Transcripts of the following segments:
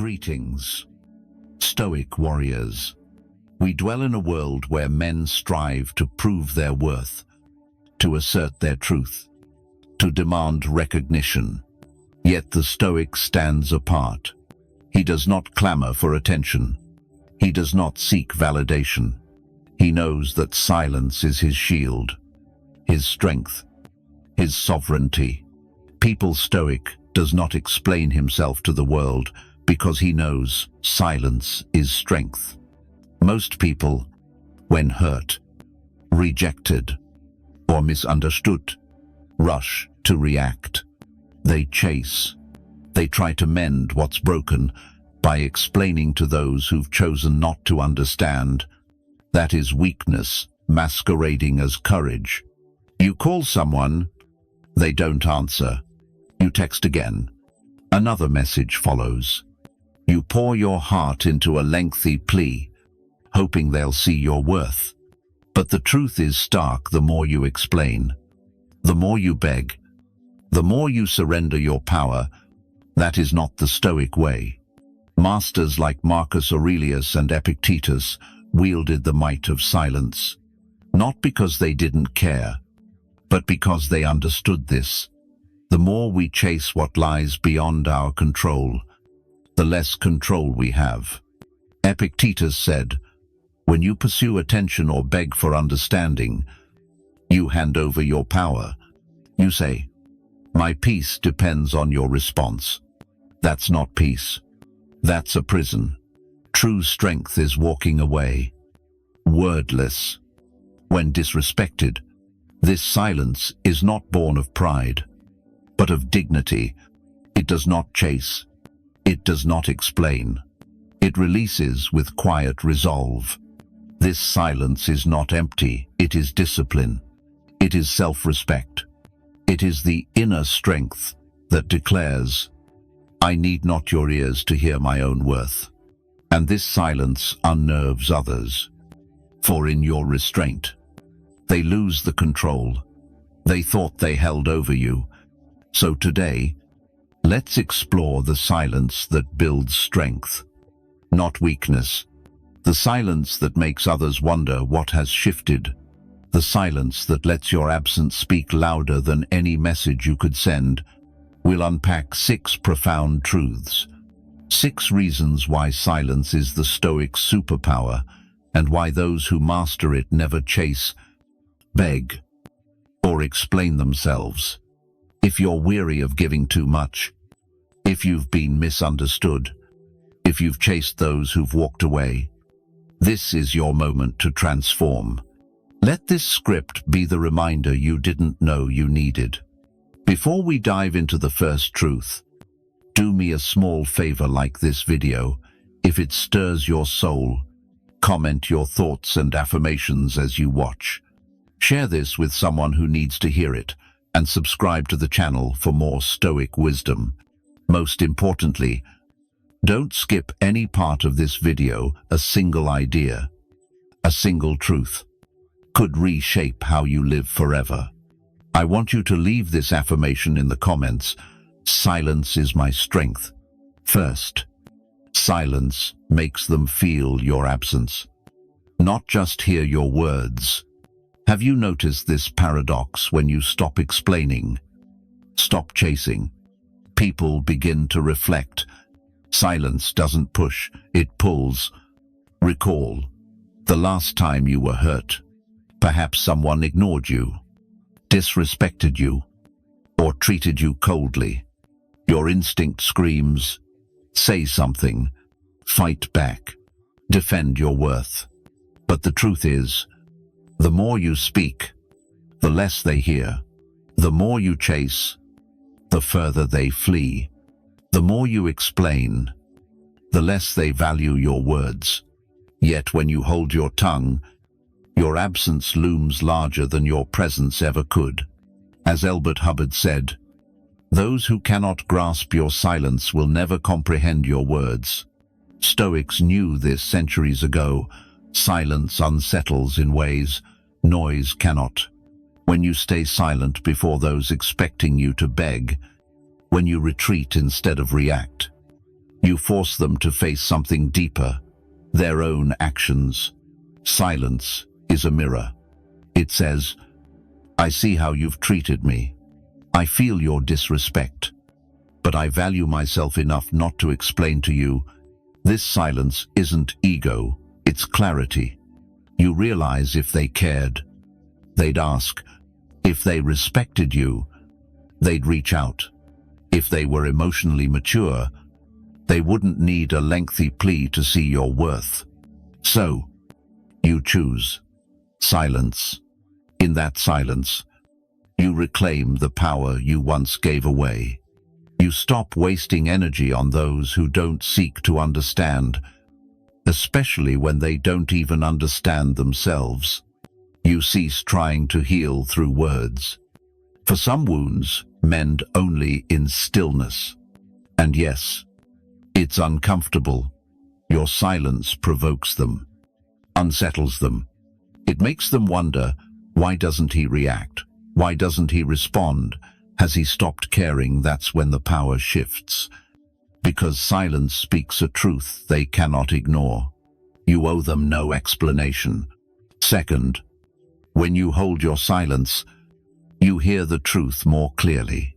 Greetings, Stoic warriors. We dwell in a world where men strive to prove their worth, to assert their truth, to demand recognition. Yet the Stoic stands apart. He does not clamor for attention. He does not seek validation. He knows that silence is his shield, his strength, his sovereignty. People Stoic does not explain himself to the world because he knows silence is strength. Most people, when hurt, rejected, or misunderstood, rush to react. They chase. They try to mend what's broken by explaining to those who've chosen not to understand. That is weakness masquerading as courage. You call someone, they don't answer. You text again. Another message follows. You pour your heart into a lengthy plea, hoping they'll see your worth. But the truth is stark the more you explain, the more you beg, the more you surrender your power. That is not the Stoic way. Masters like Marcus Aurelius and Epictetus wielded the might of silence, not because they didn't care, but because they understood this. The more we chase what lies beyond our control, the less control we have. Epictetus said, "When you pursue attention or beg for understanding, you hand over your power. You say, 'My peace depends on your response.' That's not peace. That's a prison. True strength is walking away, wordless. When disrespected, this silence is not born of pride, but of dignity. It does not chase. It does not explain. It releases with quiet resolve. This silence is not empty. It is discipline. It is self-respect. It is the inner strength that declares, 'I need not your ears to hear my own worth.' And this silence unnerves others. For in your restraint, they lose the control. They thought they held over you. So today, let's explore the silence that builds strength, not weakness. The silence that makes others wonder what has shifted. The silence that lets your absence speak louder than any message you could send. We'll unpack 6 profound truths. 6 reasons why silence is the Stoic superpower, and why those who master it never chase, beg, or explain themselves. If you're weary of giving too much, if you've been misunderstood, if you've chased those who've walked away, this is your moment to transform. Let this script be the reminder you didn't know you needed. Before we dive into the first truth, do me a small favor, like this video. If it stirs your soul, comment your thoughts and affirmations as you watch. Share this with someone who needs to hear it, and subscribe to the channel for more Stoic wisdom. Most importantly, don't skip any part of this video. A single idea, a single truth, could reshape how you live forever. I want you to leave this affirmation in the comments. Silence is my strength. First, silence makes them feel your absence, not just hear your words. Have you noticed this paradox? When you stop explaining, stop chasing, people begin to reflect. Silence doesn't push, it pulls. Recall the last time you were hurt. Perhaps someone ignored you, disrespected you, or treated you coldly. Your instinct screams, say something, fight back, defend your worth. But the truth is, the more you speak, the less they hear. The more you chase, the further they flee. The more you explain, the less they value your words. Yet when you hold your tongue, your absence looms larger than your presence ever could. As Albert Hubbard said, "Those who cannot grasp your silence will never comprehend your words." Stoics knew this centuries ago. Silence unsettles in ways noise cannot. When you stay silent before those expecting you to beg, when you retreat instead of react, You force them to face something deeper, their own actions. Silence is a mirror. It says, I see how you've treated me. I feel your disrespect. But I value myself enough not to explain to you. This silence isn't ego, it's clarity. You realize if they cared, they'd ask. If they respected you, they'd reach out. If they were emotionally mature, they wouldn't need a lengthy plea to see your worth. So, you choose silence. In that silence, you reclaim the power you once gave away. You stop wasting energy on those who don't seek to understand, especially when they don't even understand themselves. You cease trying to heal through words. For some wounds, mend only in stillness. And yes, it's uncomfortable. Your silence provokes them, unsettles them. It makes them wonder, why doesn't he react? Why doesn't he respond? Has he stopped caring? That's when the power shifts. Because silence speaks a truth they cannot ignore. You owe them no explanation. Second, when you hold your silence, you hear the truth more clearly.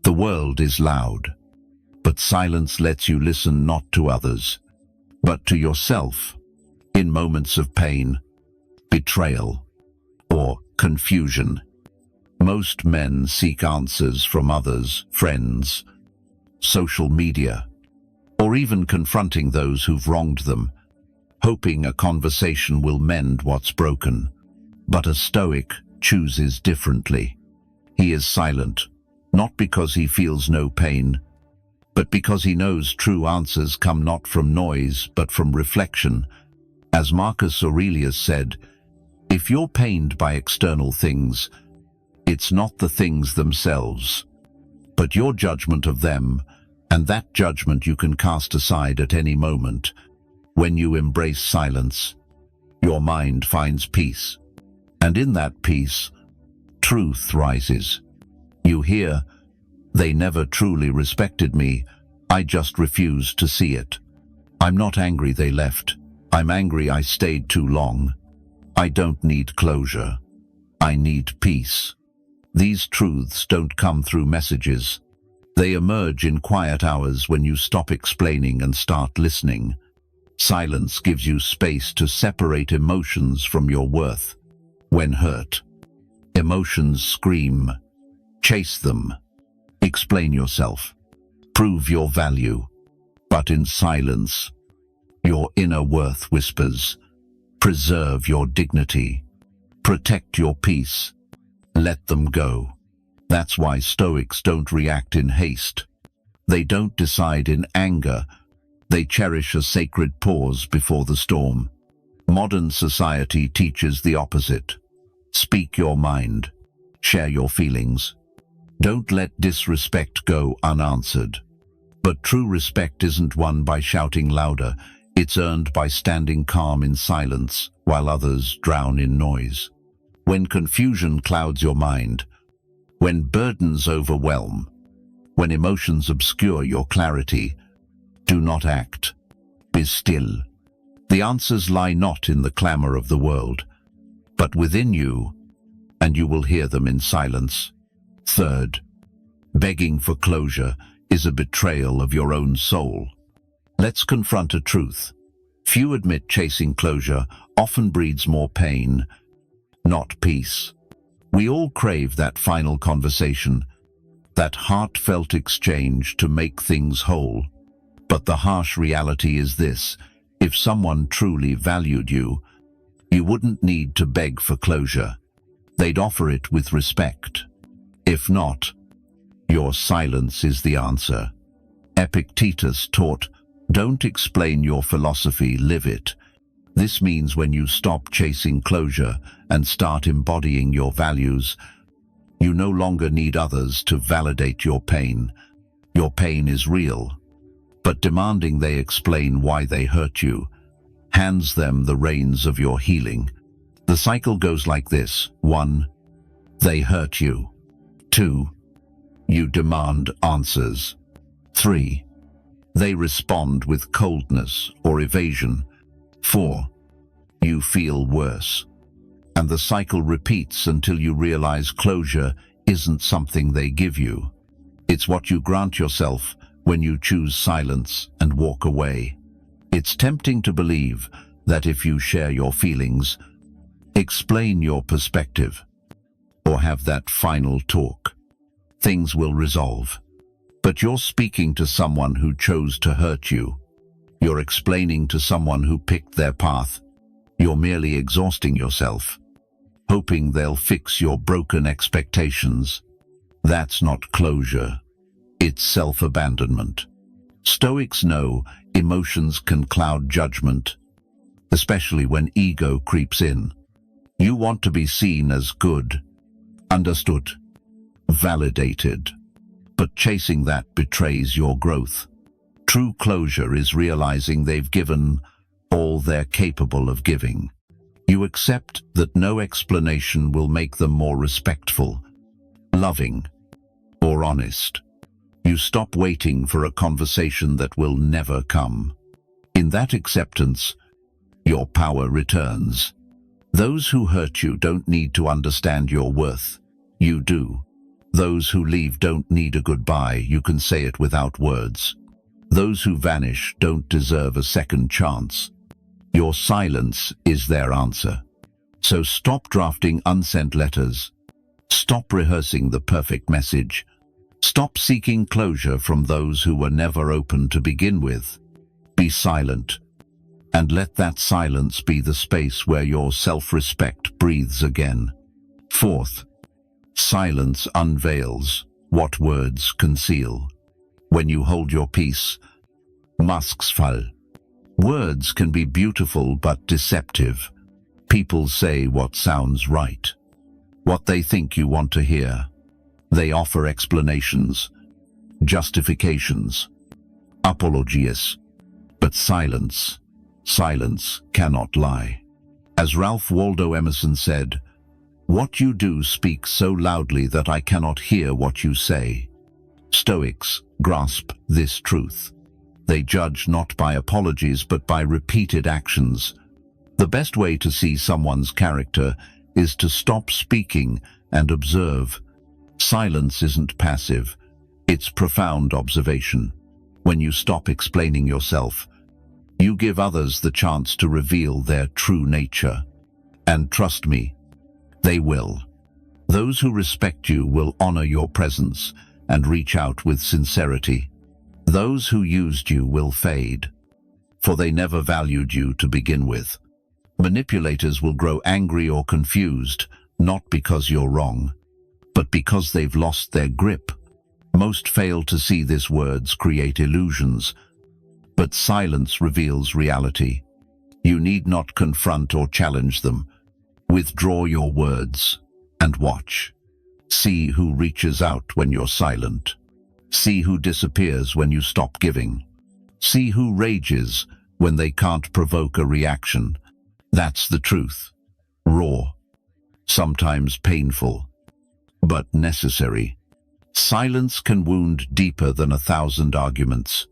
The world is loud, but silence lets you listen not to others, but to yourself. In moments of pain, betrayal, or confusion, most men seek answers from others, friends, social media, or even confronting those who've wronged them, hoping a conversation will mend what's broken. But a Stoic chooses differently. He is silent, not because he feels no pain, but because he knows true answers come not from noise, but from reflection. As Marcus Aurelius said, if you're pained by external things, it's not the things themselves, but your judgment of them, and that judgment you can cast aside at any moment. When you embrace silence, your mind finds peace, and in that peace, truth rises. You hear, they never truly respected me, I just refused to see it. I'm not angry they left, I'm angry I stayed too long. I don't need closure, I need peace. These truths don't come through messages. They emerge in quiet hours when you stop explaining and start listening. Silence gives you space to separate emotions from your worth. When hurt, emotions scream. Chase them. Explain yourself. Prove your value. But in silence, your inner worth whispers. Preserve your dignity. Protect your peace. Let them go. That's why Stoics don't react in haste. They don't decide in anger. They cherish a sacred pause before the storm. Modern society teaches the opposite. Speak your mind. Share your feelings. Don't let disrespect go unanswered. But true respect isn't won by shouting louder. It's earned by standing calm in silence while others drown in noise. When confusion clouds your mind, when burdens overwhelm, when emotions obscure your clarity, do not act. Be still. The answers lie not in the clamor of the world, but within you, and you will hear them in silence. Third, begging for closure is a betrayal of your own soul. Let's confront a truth. Few admit chasing closure often breeds more pain, not peace. We all crave that final conversation, that heartfelt exchange to make things whole. But the harsh reality is this: if someone truly valued you, you wouldn't need to beg for closure. They'd offer it with respect. If not, your silence is the answer. Epictetus taught, don't explain your philosophy, live it. This means when you stop chasing closure and start embodying your values, you no longer need others to validate your pain. Your pain is real, but demanding they explain why they hurt you hands them the reins of your healing. The cycle goes like this. 1. They hurt you. 2. You demand answers. 3. They respond with coldness or evasion. 4. You feel worse. And the cycle repeats until you realize closure isn't something they give you. It's what you grant yourself when you choose silence and walk away. It's tempting to believe that if you share your feelings, explain your perspective, or have that final talk, things will resolve. But you're speaking to someone who chose to hurt you. You're explaining to someone who picked their path. You're merely exhausting yourself, hoping they'll fix your broken expectations. That's not closure. It's self-abandonment. Stoics know emotions can cloud judgment, especially when ego creeps in. You want to be seen as good, understood, validated. But chasing that betrays your growth. True closure is realizing they've given all they're capable of giving. You accept that no explanation will make them more respectful, loving, or honest. You stop waiting for a conversation that will never come. In that acceptance, your power returns. Those who hurt you don't need to understand your worth. You do. Those who leave don't need a goodbye. You can say it without words. Those who vanish don't deserve a second chance. Your silence is their answer. So stop drafting unsent letters. Stop rehearsing the perfect message. Stop seeking closure from those who were never open to begin with. Be silent, and let that silence be the space where your self-respect breathes again. 4th, silence unveils what words conceal. When you hold your peace, masks fall. Words can be beautiful but deceptive. People say what sounds right, what they think you want to hear. They offer explanations, justifications, apologies. But silence cannot lie. As Ralph Waldo Emerson said, "What you do speaks so loudly that I cannot hear what you say." Stoics grasp this truth. They judge not by apologies but by repeated actions. The best way to see someone's character is to stop speaking and observe. Silence isn't passive, it's profound observation. When you stop explaining yourself, you give others the chance to reveal their true nature. And trust me, they will. Those who respect you will honor your presence and reach out with sincerity. Those who used you will fade, for they never valued you to begin with. Manipulators will grow angry or confused, not because you're wrong, but because they've lost their grip. Most fail to see this. Words create illusions, but silence reveals reality. You need not confront or challenge them. Withdraw your words and watch. See who reaches out when you're silent. See who disappears when you stop giving. See who rages when they can't provoke a reaction. That's the truth. Raw, sometimes painful, but necessary. Silence can wound deeper than 1,000 arguments.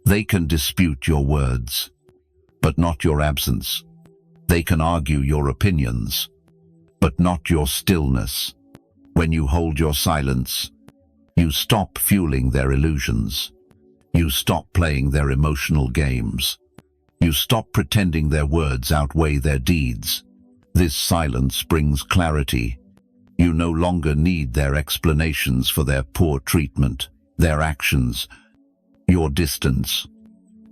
They can dispute your words, but not your absence. They can argue your opinions, but not your stillness. When you hold your silence, you stop fueling their illusions. You stop playing their emotional games. You stop pretending their words outweigh their deeds. This silence brings clarity. You no longer need their explanations for their poor treatment, their actions, your distance,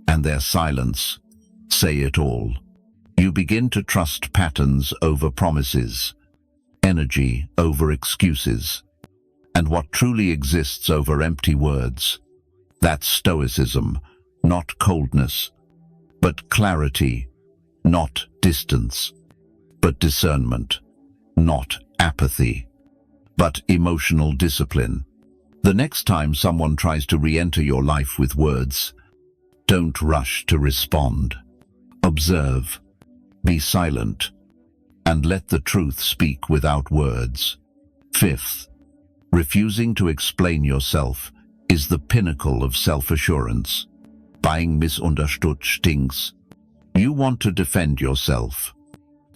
and their silence say it all. You begin to trust patterns over promises, energy over excuses, and what truly exists over empty words. That's Stoicism, not coldness, but clarity, not distance, but discernment, not apathy, but emotional discipline. The next time someone tries to re-enter your life with words, don't rush to respond. Observe, be silent, and let the truth speak without words. 5th, refusing to explain yourself is the pinnacle of self-assurance. Being misunderstood stings. You want to defend yourself,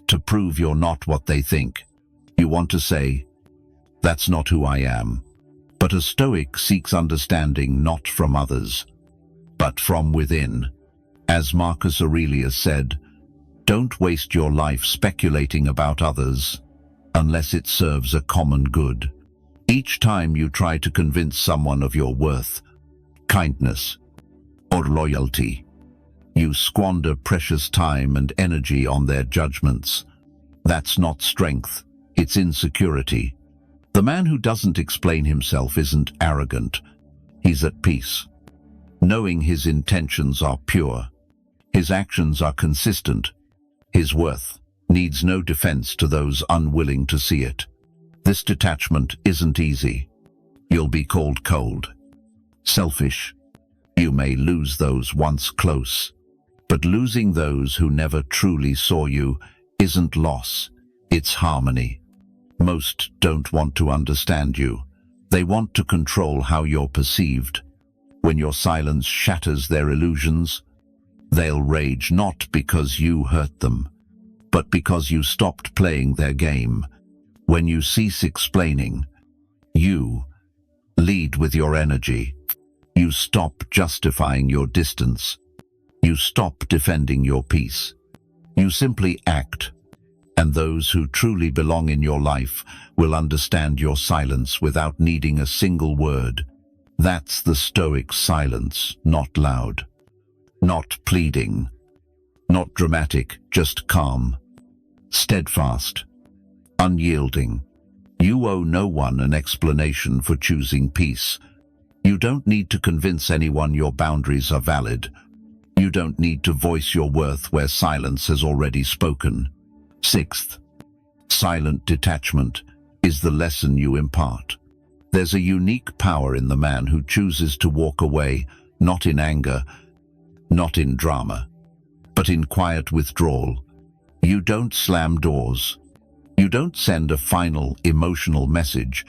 to prove you're not what they think. You want to say, "That's not who I am." But a Stoic seeks understanding not from others, but from within. As Marcus Aurelius said, "Don't waste your life speculating about others unless it serves a common good." Each time you try to convince someone of your worth, kindness, or loyalty, you squander precious time and energy on their judgments. That's not strength, it's insecurity. The man who doesn't explain himself isn't arrogant, he's at peace. Knowing his intentions are pure, his actions are consistent, his worth needs no defense to those unwilling to see it. This detachment isn't easy. You'll be called cold, selfish. You may lose those once close, but losing those who never truly saw you isn't loss, it's harmony. Most don't want to understand you. They want to control how you're perceived. When your silence shatters their illusions, they'll rage not because you hurt them, but because you stopped playing their game. When you cease explaining, you lead with your energy. You stop justifying your distance. You stop defending your peace. You simply act, and those who truly belong in your life will understand your silence without needing a single word. That's the Stoic silence, not loud, not pleading, not dramatic, just calm, steadfast, unyielding. You owe no one an explanation for choosing peace. You don't need to convince anyone your boundaries are valid. You don't need to voice your worth where silence has already spoken. Sixth, silent detachment is the lesson you impart. There's a unique power in the man who chooses to walk away, not in anger, not in drama, but in quiet withdrawal. You don't slam doors. You don't send a final emotional message.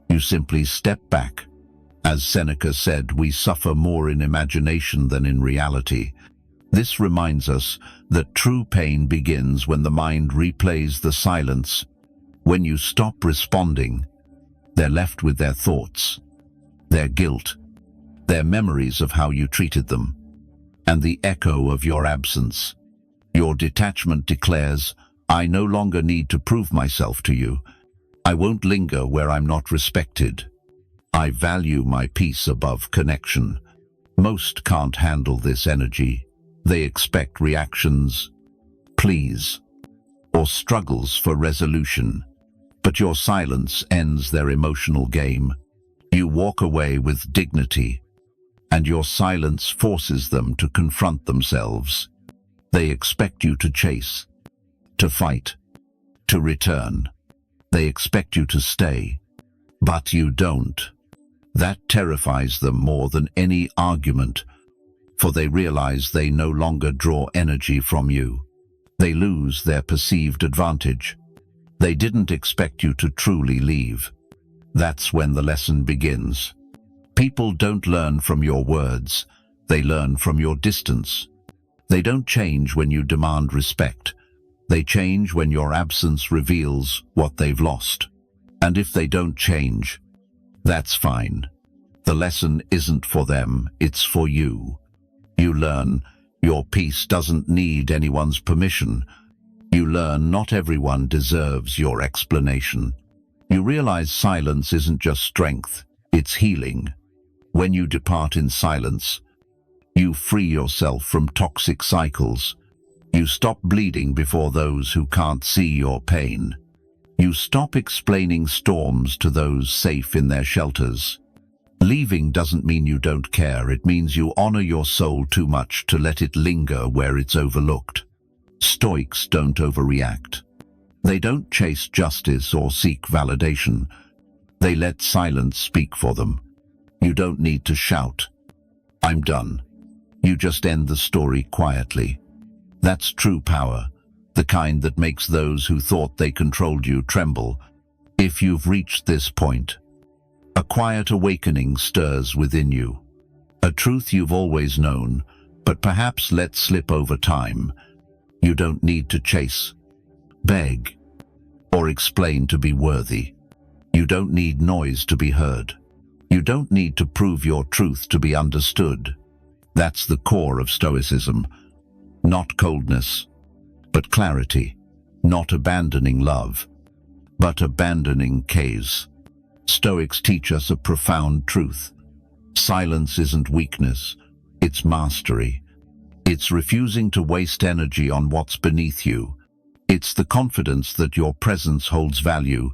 You simply step back. As Seneca said, we suffer more in imagination than in reality. This reminds us that true pain begins when the mind replays the silence. When you stop responding, they're left with their thoughts, their guilt, their memories of how you treated them, and the echo of your absence. Your detachment declares, "I no longer need to prove myself to you. I won't linger where I'm not respected. I value my peace above connection." Most can't handle this energy. They expect reactions, pleas, or struggles for resolution. But your silence ends their emotional game. You walk away with dignity, and your silence forces them to confront themselves. They expect you to chase, to fight, to return. They expect you to stay, but you don't. That terrifies them more than any argument, for they realize they no longer draw energy from you. They lose their perceived advantage. They didn't expect you to truly leave. That's when the lesson begins. People don't learn from your words, they learn from your distance. They don't change when you demand respect. They change when your absence reveals what they've lost. And if they don't change, that's fine. The lesson isn't for them, it's for you. You learn your peace doesn't need anyone's permission. You learn not everyone deserves your explanation. You realize silence isn't just strength, it's healing. When you depart in silence, you free yourself from toxic cycles. You stop bleeding before those who can't see your pain. You stop explaining storms to those safe in their shelters. Leaving doesn't mean you don't care, it means you honor your soul too much to let it linger where it's overlooked. Stoics don't overreact. They don't chase justice or seek validation. They let silence speak for them. You don't need to shout, "I'm done." You just end the story quietly. That's true power, the kind that makes those who thought they controlled you tremble. If you've reached this point, a quiet awakening stirs within you. A truth you've always known, but perhaps let slip over time. You don't need to chase, beg, or explain to be worthy. You don't need noise to be heard. You don't need to prove your truth to be understood. That's the core of Stoicism. Not coldness, but clarity. Not abandoning love, but abandoning case. Stoics teach us a profound truth. Silence isn't weakness, it's mastery. It's refusing to waste energy on what's beneath you. It's the confidence that your presence holds value,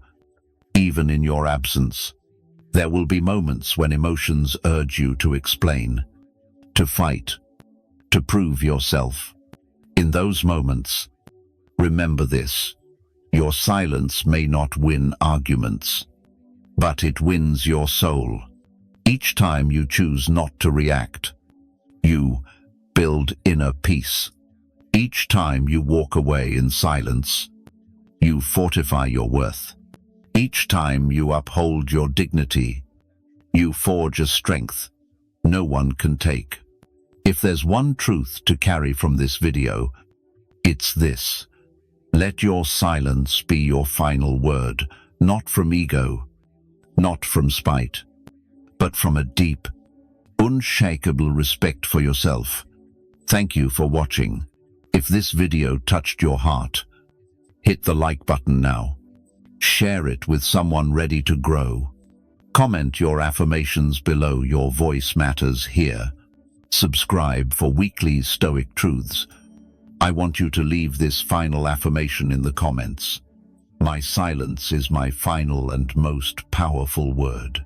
even in your absence. There will be moments when emotions urge you to explain, to fight, to prove yourself. In those moments, remember this: your silence may not win arguments, but it wins your soul. Each time you choose not to react, you build inner peace. Each time you walk away in silence, you fortify your worth. Each time you uphold your dignity, you forge a strength no one can take. If there's one truth to carry from this video, it's this: let your silence be your final word, not from ego, not from spite, but from a deep, unshakable respect for yourself. Thank you for watching. If this video touched your heart, hit the like button now. Share it with someone ready to grow. Comment your affirmations below. Your voice matters here. Subscribe for weekly Stoic truths. I want you to leave this final affirmation in the comments. My silence is my final and most powerful word.